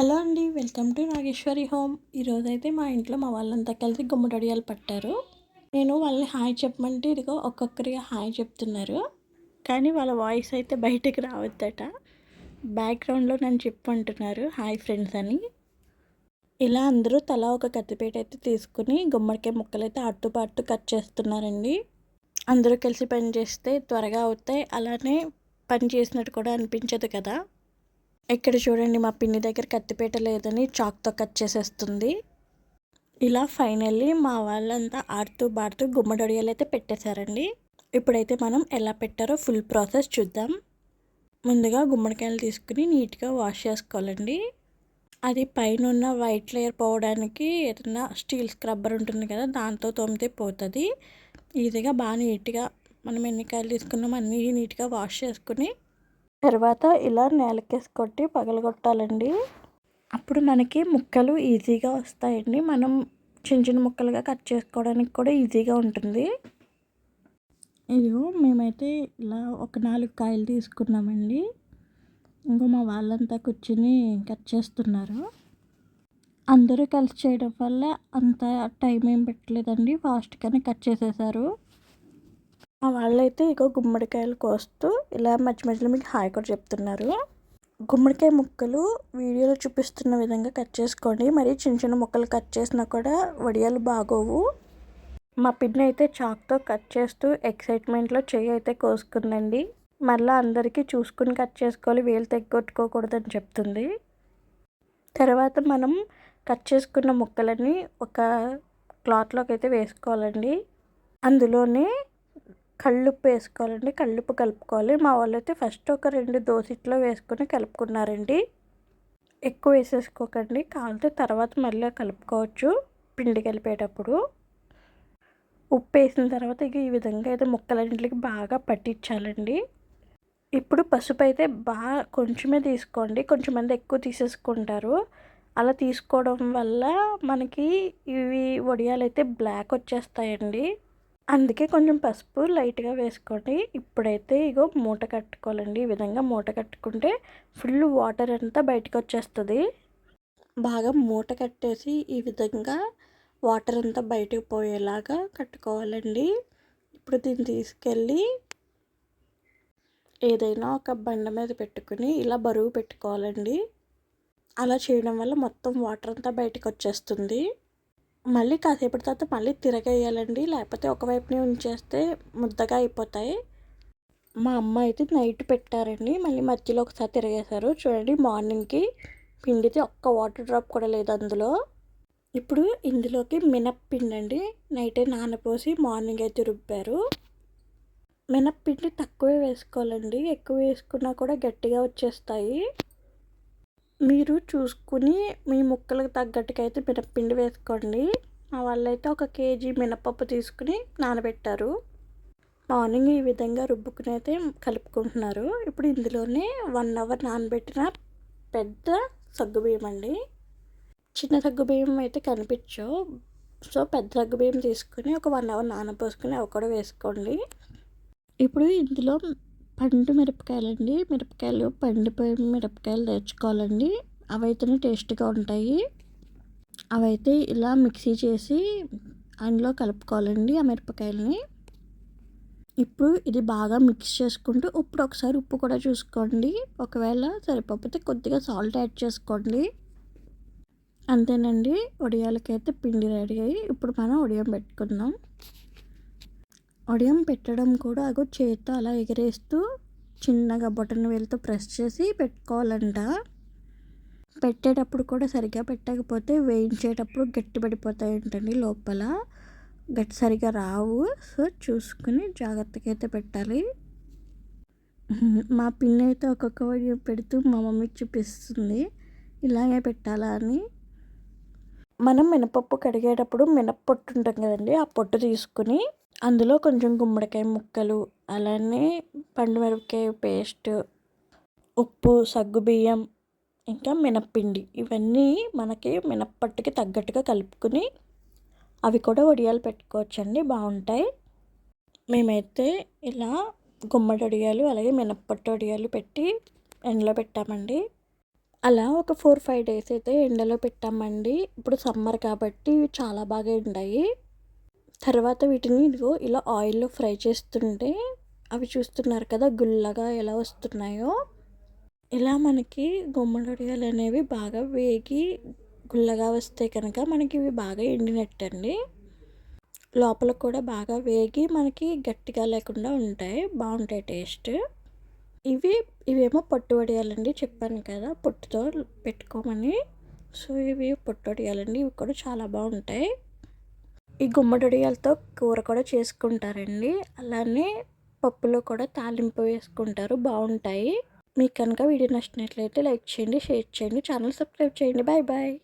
Hello అండి. Welcome to Nageswari home. ఈరోజైతే మా ఇంట్లో మా వాళ్ళంతా కలిసి గుమ్మడొడియాలు పట్టారు. నేను వాళ్ళని హాయ్ చెప్పమంటే ఇదిగో ఒక్కొక్కరిగా హాయ్ చెప్తున్నారు. కానీ వాళ్ళ వాయిస్ అయితే బయటికి రావద్దట. బ్యాక్గ్రౌండ్లో నన్ను చెప్పంటున్నారు హాయ్ ఫ్రెండ్స్ అని. ఇలా అందరూ తలా ఒక కత్తిపీట అయితే తీసుకుని గుమ్మడికాయ ముక్కలైతే ఆడుతూ పాడుతూ కట్ చేస్తున్నారండి. అందరూ కలిసి పని చేస్తే త్వరగా అవుతాయి. అలానే పని చేసినట్టు కూడా అనిపించదు కదా. ఇక్కడ చూడండి, మా పిన్ని దగ్గర కత్తిపీట లేదని చాక్తో కట్ చేసేస్తుంది. ఇలా ఫైనల్లీ మా వాళ్ళంతా ఆడుతూ పాడుతూ గుమ్మడొడియాలు అయితే పెట్టేశారండి. ఇప్పుడైతే మనం ఎలా పెట్టారో ఫుల్ ప్రాసెస్ చూద్దాం. ముందుగా గుమ్మడికాయలు తీసుకుని నీట్గా వాష్ చేసుకోవాలండి. అది పైన ఉన్న వైట్ లేయర్ పోవడానికి ఏదైనా స్టీల్ స్క్రబ్బర్ ఉంటుంది కదా, దాంతో తోమితే పోతుంది. ఈజీగా బాగా నీట్గా మనం ఎన్ని కాయలు తీసుకున్నామో అన్నీ నీట్గా వాష్ చేసుకుని తర్వాత ఇలా నేలకేసి కొట్టి పగలగొట్టాలండి. అప్పుడు మనకి ముక్కలు ఈజీగా వస్తాయండి. మనం చిన్న చిన్న ముక్కలుగా కట్ చేసుకోవడానికి కూడా ఈజీగా ఉంటుంది. ఇదిగో మేమైతే ఇలా ఒక 4 కాయలు తీసుకున్నామండి. ఇంకో మా వాళ్ళంతా కూర్చుని కట్ చేస్తున్నారు. అందరూ కలిసి చేయడం వల్ల అంత టైం ఏం పెట్టలేదండి, ఫాస్ట్గానే కట్ చేసేసారు. మా వాళ్ళైతే ఇగో గుమ్మడికాయలు కోస్తూ ఇలా మధ్య మధ్యలో మీకు హాయ్ కూడా చెప్తున్నారు. గుమ్మడికాయ ముక్కలు వీడియోలో చూపిస్తున్న విధంగా కట్ చేసుకోండి. మరి చిన్న చిన్న ముక్కలు కట్ చేసినా కూడా వడియాలు బాగోవు. మా పిన్ని అయితే చాక్తో కట్ చేస్తూ ఎక్సైట్మెంట్లో చెయ్యి అయితే కోసుకుందండి. మళ్ళీ అందరికీ చూసుకుని కట్ చేసుకోవాలి, వేలు తెగ్గొట్టుకోకూడదని చెప్తుంది. తర్వాత మనం కట్ చేసుకున్న ముక్కలని ఒక క్లాత్లోకి అయితే వేసుకోవాలండి. అందులోనే కళ్ళుప్పు వేసుకోవాలండి. కళ్ళుప్పు కలుపుకోవాలి. మా వాళ్ళైతే ఫస్ట్ ఒక 2 దోసిట్లో వేసుకొని కలుపుకున్నారండి. ఎక్కువ వేసేసుకోకండి, కాలితే తర్వాత మళ్ళీ కలుపుకోవచ్చు పిండి కలిపేటప్పుడు. ఉప్పు వేసిన తర్వాత ఇక ఈ విధంగా అయితే ముక్కలన్నింటికి బాగా పట్టించాలండి. ఇప్పుడు పసుపు అయితే బాగా కొంచెమే తీసుకోండి, కొంచెం మంది ఎక్కువ తీసేసుకుంటారు. అలా తీసుకోవడం వల్ల మనకి ఇవి వడియాలు అయితే బ్లాక్ వచ్చేస్తాయండి. అందుకే కొంచెం పసుపు లైట్గా వేసుకోండి. ఇప్పుడైతే ఇగో మూట కట్టుకోవాలండి. ఈ విధంగా మూట కట్టుకుంటే ఫుల్ వాటర్ అంతా బయటకు వచ్చేస్తుంది. బాగా మూట కట్టేసి ఈ విధంగా వాటర్ అంతా బయటకు పోయేలాగా కట్టుకోవాలండి. ఇప్పుడు దీన్ని తీసుకెళ్ళి ఏదైనా ఒక బండ మీద పెట్టుకుని ఇలా బరువు పెట్టుకోవాలండి. అలా చేయడం వల్ల మొత్తం వాటర్ అంతా బయటకు వచ్చేస్తుంది. మళ్ళీ కాసేపటి తర్వాత మళ్ళీ తిరగేయాలండి, లేకపోతే ఒకవైపునే ఉంచేస్తే ముద్దగా అయిపోతాయి. మా అమ్మ అయితే నైట్ పెట్టారండి, మళ్ళీ మధ్యలో ఒకసారి తిరగేశారు. చూడండి, మార్నింగ్కి పిండితే ఒక్క వాటర్ డ్రాప్ కూడా లేదు అందులో. ఇప్పుడు ఇందులోకి మినప్పిండి అండి, నైటే నానపోసి మార్నింగ్ అయితే రుబ్బారు. మినప్పిండి తక్కువే వేసుకోవాలండి, ఎక్కువ వేసుకున్నా కూడా గట్టిగా వచ్చేస్తాయి. మీరు చూసుకుని మీ ముక్కలకు తగ్గట్టుగా అయితే మినప్పిండి వేసుకోండి. మా వాళ్ళైతే 1 కేజీ మినపప్పు తీసుకుని నానబెట్టారు. మార్నింగ్ ఈ విధంగా రుబ్బుకుని అయితే కలుపుకుంటున్నారు. ఇప్పుడు ఇందులోనే 1 అవర్ నానబెట్టిన పెద్ద సగ్గుబియ్యం అండి. చిన్న సగ్గుబియ్యం అయితే కనిపించవు, సో పెద్ద సగ్గుబియ్యం తీసుకుని ఒక 1 అవర్ నానపోసుకుని అవి కూడా వేసుకోండి. ఇప్పుడు ఇందులో పండు మిరపకాయలండి, మిరపకాయలు పండిపోయిన మిరపకాయలు తెచ్చుకోవాలండి. అవైతేనే టేస్ట్గా ఉంటాయి. అవైతే ఇలా మిక్సీ చేసి అందులో కలుపుకోవాలండి ఆ మిరపకాయలని. ఇప్పుడు ఇది బాగా మిక్స్ చేసుకుంటూ ఇప్పుడు ఒకసారి ఉప్పు కూడా చూసుకోండి. ఒకవేళ సరిపోతే కొద్దిగా సాల్ట్ యాడ్ చేసుకోండి. అంతేనండి, వడియాలకైతే పిండి రెడీ అయ్యి ఇప్పుడు మనం వడియం పెట్టుకుందాం. వడియం పెట్టడం కూడా అగో చేత్తో అలా ఎగరేస్తూ చిన్నగా బొటన వేలుతో ప్రెస్ చేసి పెట్టుకోవాలంట. పెట్టేటప్పుడు కూడా సరిగ్గా పెట్టకపోతే వేయించేటప్పుడు గట్టిపడిపోతాయంటండి, లోపల సరిగా రావు. సో చూసుకుని జాగ్రత్తగా అయితే పెట్టాలి. మా పిన్ని అయితే ఒక్కొక్క వడియం పెడుతూ మా మమ్మీకి చూపిస్తుంది ఇలాగే పెట్టాలా అని. మనం మినపప్పు కడిగేటప్పుడు మినప్పొట్టు ఉంటుంది కదండి, ఆ పొట్టు తీసుకుని అందులో కొంచెం గుమ్మడికాయ ముక్కలు, అలానే పండు మిరపకాయ పేస్ట్, ఉప్పు, సగ్గుబియ్యం, ఇంకా మినప్పిండి, ఇవన్నీ మనకి మినప్పట్టుకి తగ్గట్టుగా కలుపుకుని అవి కూడా వడియాలు పెట్టుకోవచ్చండి, బాగుంటాయి. మేమైతే ఇలా గుమ్మడి వడియాలు అలాగే మినప్పట్టు వడియాలు పెట్టి ఎండలో పెట్టామండి. అలా ఒక 4-5 డేస్ అయితే ఎండలో పెట్టామండి. ఇప్పుడు సమ్మర్ కాబట్టి ఇవి చాలా బాగా ఎండాయి. తర్వాత వీటిని ఇదిగో ఇలా ఆయిల్‌లో ఫ్రై చేస్తుంటే అవి చూస్తున్నారు కదా! గుల్లగా ఎలా వస్తున్నాయో. ఇలా మనకి గుమ్మడొడియాలనేవి బాగా వేగి గుల్లగా వస్తే కనుక మనకి ఇవి బాగా ఎండినట్టండి. లోపల కూడా బాగా వేగి మనకి గట్టిగా లేకుండా ఉంటాయి. బావుంటాయి టేస్ట్. ఇవేమో పొట్టు వడియాలండి. చెప్పాను కదా! పొట్టుతో పెట్టుకోమని. సో, ఇవి పొట్టు వడియాలండి. ఇవి కూడా చాలా బావుంటాయి. ఈ గుమ్మడొడియాలతో కూర కూడా చేసుకుంటారండి. అలానే పప్పులో కూడా తాలింపు వేసుకుంటారు. బావుంటాయి. మీకు కనుక వీడియో నచ్చినట్లయితే లైక్ చేయండి, షేర్ చేయండి, ఛానల్ సబ్స్క్రైబ్ చేయండి. Bye bye.